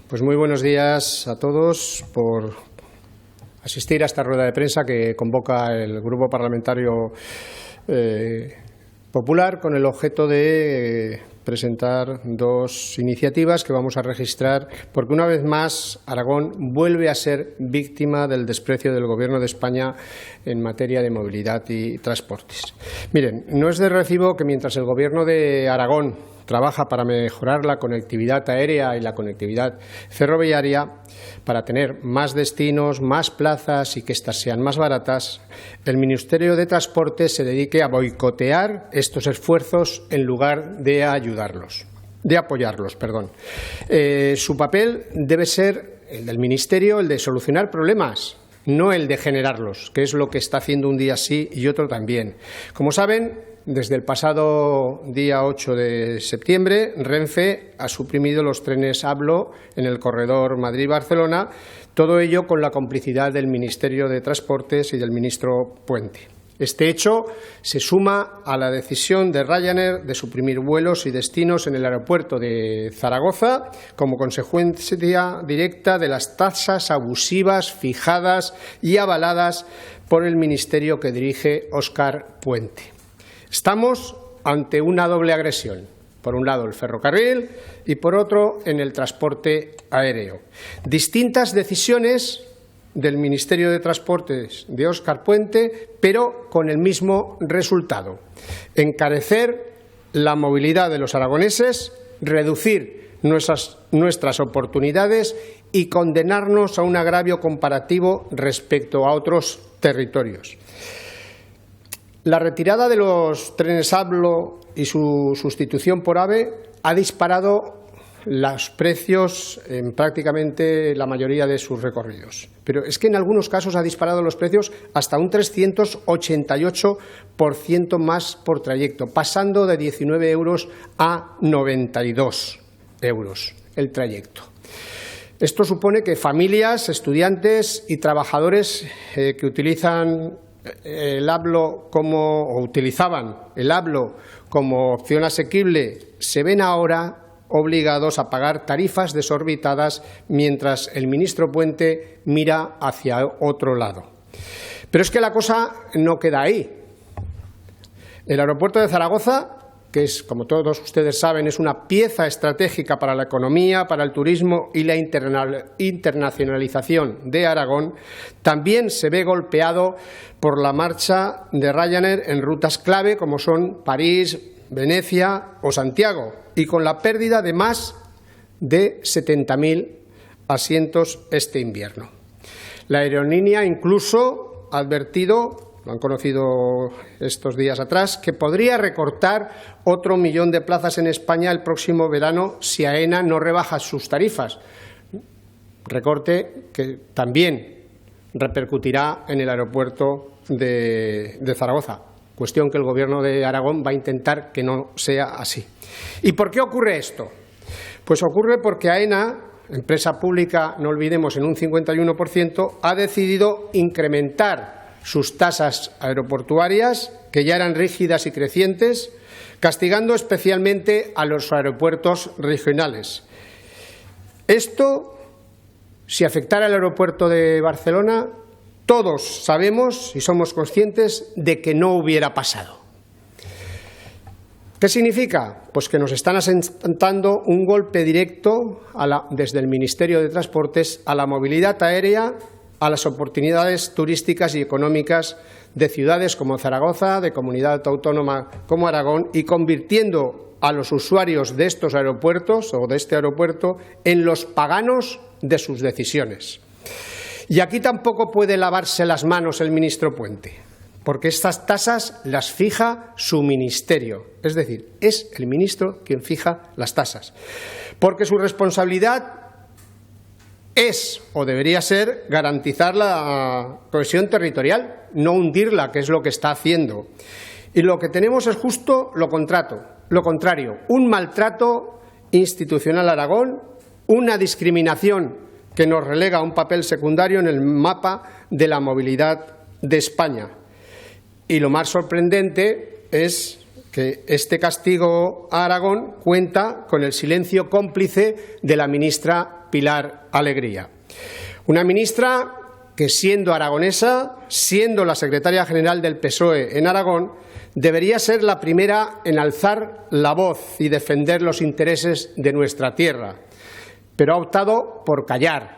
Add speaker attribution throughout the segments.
Speaker 1: Pues muy buenos días a todos por asistir a esta rueda de prensa que convoca el Grupo Parlamentario Popular con el objeto de presentar dos iniciativas que vamos a registrar porque una vez más Aragón vuelve a ser víctima del desprecio del Gobierno de España en materia de movilidad y transportes. Miren, no es de recibo que mientras el Gobierno de Aragón trabaja para mejorar la conectividad aérea y la conectividad ferroviaria, para tener más destinos, más plazas y que éstas sean más baratas, el Ministerio de Transportes se dedique a boicotear estos esfuerzos en lugar de apoyarlos. Su papel debe ser el del Ministerio, el de solucionar problemas, no el de generarlos, que es lo que está haciendo un día sí y otro también. Como saben, desde el pasado día 8 de septiembre, Renfe ha suprimido los trenes ABLO en el corredor Madrid-Barcelona, todo ello con la complicidad del Ministerio de Transportes y del ministro Puente. Este hecho se suma a la decisión de Ryanair de suprimir vuelos y destinos en el aeropuerto de Zaragoza como consecuencia directa de las tasas abusivas fijadas y avaladas por el ministerio que dirige Óscar Puente. Estamos ante una doble agresión. Por un lado el ferrocarril y por otro en el transporte aéreo. Distintas decisiones del Ministerio de Transportes de Óscar Puente, pero con el mismo resultado: encarecer la movilidad de los aragoneses, reducir nuestras oportunidades y condenarnos a un agravio comparativo respecto a otros territorios. La retirada de los trenes ABLO y su sustitución por AVE ha disparado los precios en prácticamente la mayoría de sus recorridos. Pero es que en algunos casos ha disparado los precios hasta un 388% más por trayecto, pasando de 19 euros a 92 euros el trayecto. Esto supone que familias, estudiantes y trabajadores que utilizaban el ABLO como opción asequible se ven ahora obligados a pagar tarifas desorbitadas mientras el ministro Puente mira hacia otro lado. Pero es que la cosa no queda ahí. El aeropuerto de Zaragoza, que es, como todos ustedes saben, es una pieza estratégica para la economía, para el turismo y la internacionalización de Aragón, también se ve golpeado por la marcha de Ryanair en rutas clave como son París, Venecia o Santiago, y con la pérdida de más de 70.000 asientos este invierno. La aerolínea incluso ha advertido, lo han conocido estos días atrás, que podría recortar otro 1.000.000 de plazas en España el próximo verano si AENA no rebaja sus tarifas. Recorte que también repercutirá en el aeropuerto de Zaragoza. Cuestión que el Gobierno de Aragón va a intentar que no sea así. ¿Y por qué ocurre esto? Pues ocurre porque AENA, empresa pública, no olvidemos, en un 51%, ha decidido incrementar sus tasas aeroportuarias, que ya eran rígidas y crecientes, castigando especialmente a los aeropuertos regionales. Esto, si afectara al aeropuerto de Barcelona, todos sabemos y somos conscientes de que no hubiera pasado. ¿Qué significa? Pues que nos están asentando un golpe directo desde el Ministerio de Transportes a la movilidad aérea, a las oportunidades turísticas y económicas de ciudades como Zaragoza, de comunidad autónoma como Aragón, y convirtiendo a los usuarios de estos aeropuertos o de este aeropuerto en los paganos de sus decisiones. Y aquí tampoco puede lavarse las manos el ministro Puente, porque estas tasas las fija su ministerio, es decir, es el ministro quien fija las tasas, porque su responsabilidad es, o debería ser, garantizar la cohesión territorial, no hundirla, que es lo que está haciendo. Y lo que tenemos es justo lo contrario, un maltrato institucional a Aragón, una discriminación que nos relega a un papel secundario en el mapa de la movilidad de España. Y lo más sorprendente es que este castigo a Aragón cuenta con el silencio cómplice de la ministra Pilar Alegría. Una ministra que, siendo aragonesa, siendo la secretaria general del PSOE en Aragón, debería ser la primera en alzar la voz y defender los intereses de nuestra tierra, pero ha optado por callar,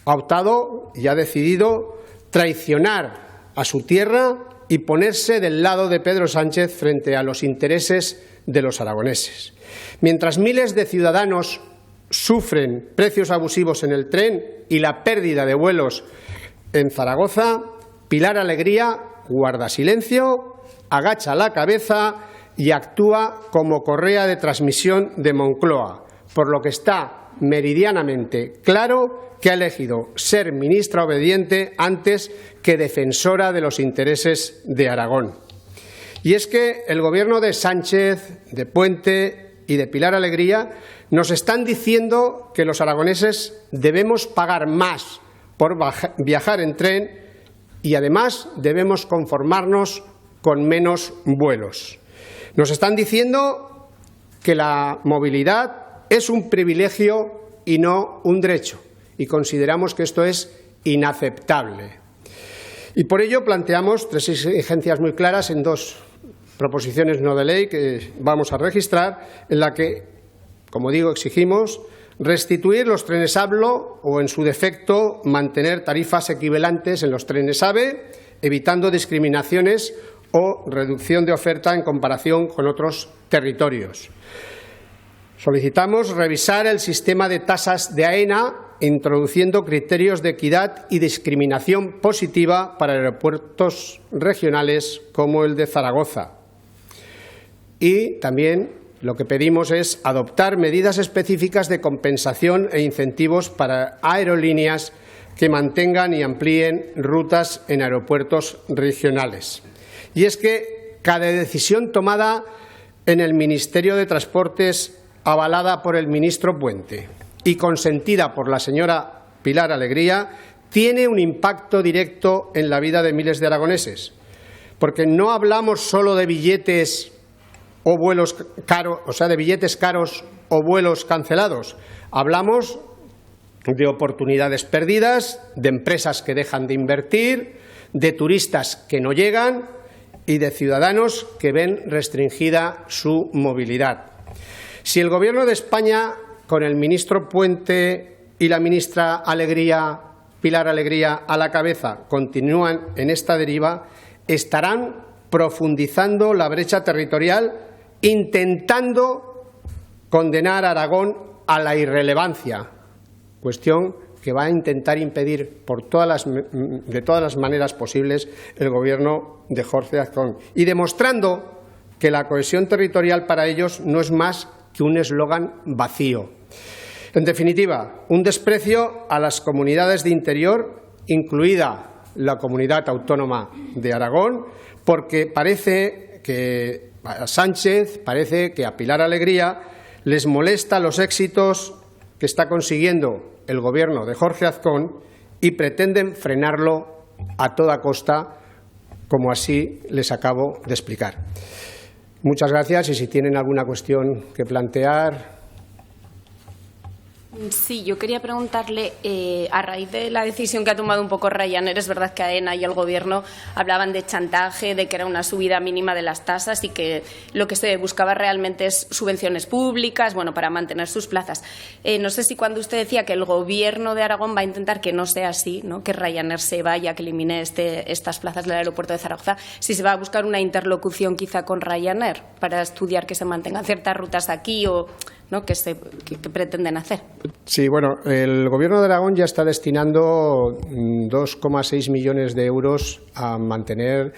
Speaker 1: ha optado y ha decidido traicionar a su tierra y ponerse del lado de Pedro Sánchez frente a los intereses de los aragoneses. Mientras miles de ciudadanos sufren precios abusivos en el tren y la pérdida de vuelos en Zaragoza, Pilar Alegría guarda silencio, agacha la cabeza y actúa como correa de transmisión de Moncloa, por lo que está meridianamente claro que ha elegido ser ministra obediente antes que defensora de los intereses de Aragón. Y es que el Gobierno de Sánchez, de Puente y de Pilar Alegría nos están diciendo que los aragoneses debemos pagar más por viajar en tren y además debemos conformarnos con menos vuelos. Nos están diciendo que la movilidad es un privilegio y no un derecho, y consideramos que esto es inaceptable. Y por ello planteamos 3 exigencias muy claras en 2 proposiciones no de ley que vamos a registrar, en la que, como digo, exigimos restituir los trenes ABLO o, en su defecto, mantener tarifas equivalentes en los trenes AVE, evitando discriminaciones o reducción de oferta en comparación con otros territorios. Solicitamos revisar el sistema de tasas de AENA, introduciendo criterios de equidad y discriminación positiva para aeropuertos regionales como el de Zaragoza. Y también lo que pedimos es adoptar medidas específicas de compensación e incentivos para aerolíneas que mantengan y amplíen rutas en aeropuertos regionales. Y es que cada decisión tomada en el Ministerio de Transportes, avalada por el ministro Puente y consentida por la señora Pilar Alegría, tiene un impacto directo en la vida de miles de aragoneses, porque no hablamos solo de billetes o vuelos caros, de billetes caros o vuelos cancelados. Hablamos de oportunidades perdidas, de empresas que dejan de invertir, de turistas que no llegan y de ciudadanos que ven restringida su movilidad. Si el Gobierno de España, con el ministro Puente y la ministra Alegría, Pilar Alegría, a la cabeza, continúan en esta deriva, estarán profundizando la brecha territorial, intentando condenar a Aragón a la irrelevancia, cuestión que va a intentar impedir de todas las maneras posibles el Gobierno de Jorge Azcón, y demostrando que la cohesión territorial para ellos no es más que un eslogan vacío. En definitiva, un desprecio a las comunidades de interior, incluida la comunidad autónoma de Aragón, porque parece que a Sánchez, parece que a Pilar Alegría les molesta los éxitos que está consiguiendo el Gobierno de Jorge Azcón y pretenden frenarlo a toda costa, como así les acabo de explicar. Muchas gracias, y si tienen alguna cuestión que plantear.
Speaker 2: Sí, yo quería preguntarle, a raíz de la decisión que ha tomado un poco Ryanair, es verdad que AENA y el Gobierno hablaban de chantaje, de que era una subida mínima de las tasas y que lo que se buscaba realmente es subvenciones públicas, bueno, para mantener sus plazas. No sé si cuando usted decía que el Gobierno de Aragón va a intentar que no sea así, ¿no?, que Ryanair se vaya, que elimine estas plazas del aeropuerto de Zaragoza, si se va a buscar una interlocución quizá con Ryanair para estudiar que se mantengan ciertas rutas aquí o, ¿no?, que pretenden hacer.
Speaker 1: Sí, bueno, el Gobierno de Aragón ya está destinando 2,6 millones de euros a mantener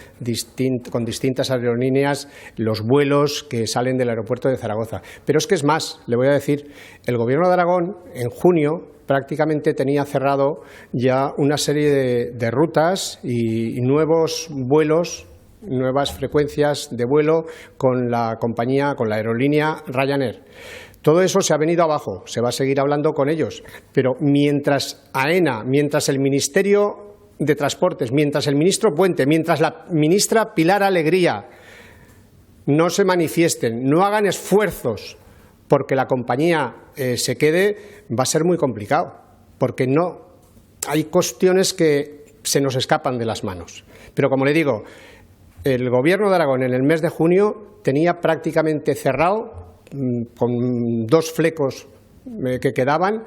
Speaker 1: con distintas aerolíneas los vuelos que salen del aeropuerto de Zaragoza. Pero es que es más, le voy a decir, el Gobierno de Aragón en junio prácticamente tenía cerrado ya una serie de rutas y nuevos vuelos, nuevas frecuencias de vuelo con la compañía, con la aerolínea Ryanair. Todo eso se ha venido abajo, se va a seguir hablando con ellos, pero mientras AENA, mientras el Ministerio de Transportes, mientras el ministro Puente, mientras la ministra Pilar Alegría no se manifiesten, no hagan esfuerzos porque la compañía se quede, va a ser muy complicado, porque no hay cuestiones que se nos escapan de las manos. Pero como le digo, el Gobierno de Aragón en el mes de junio tenía prácticamente cerrado, con 2 flecos que quedaban,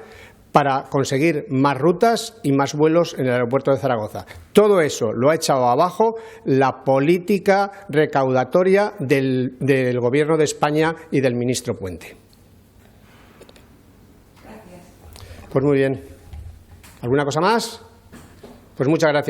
Speaker 1: para conseguir más rutas y más vuelos en el aeropuerto de Zaragoza. Todo eso lo ha echado abajo la política recaudatoria del Gobierno de España y del ministro Puente. Gracias. Pues muy bien. ¿Alguna cosa más? Pues muchas gracias.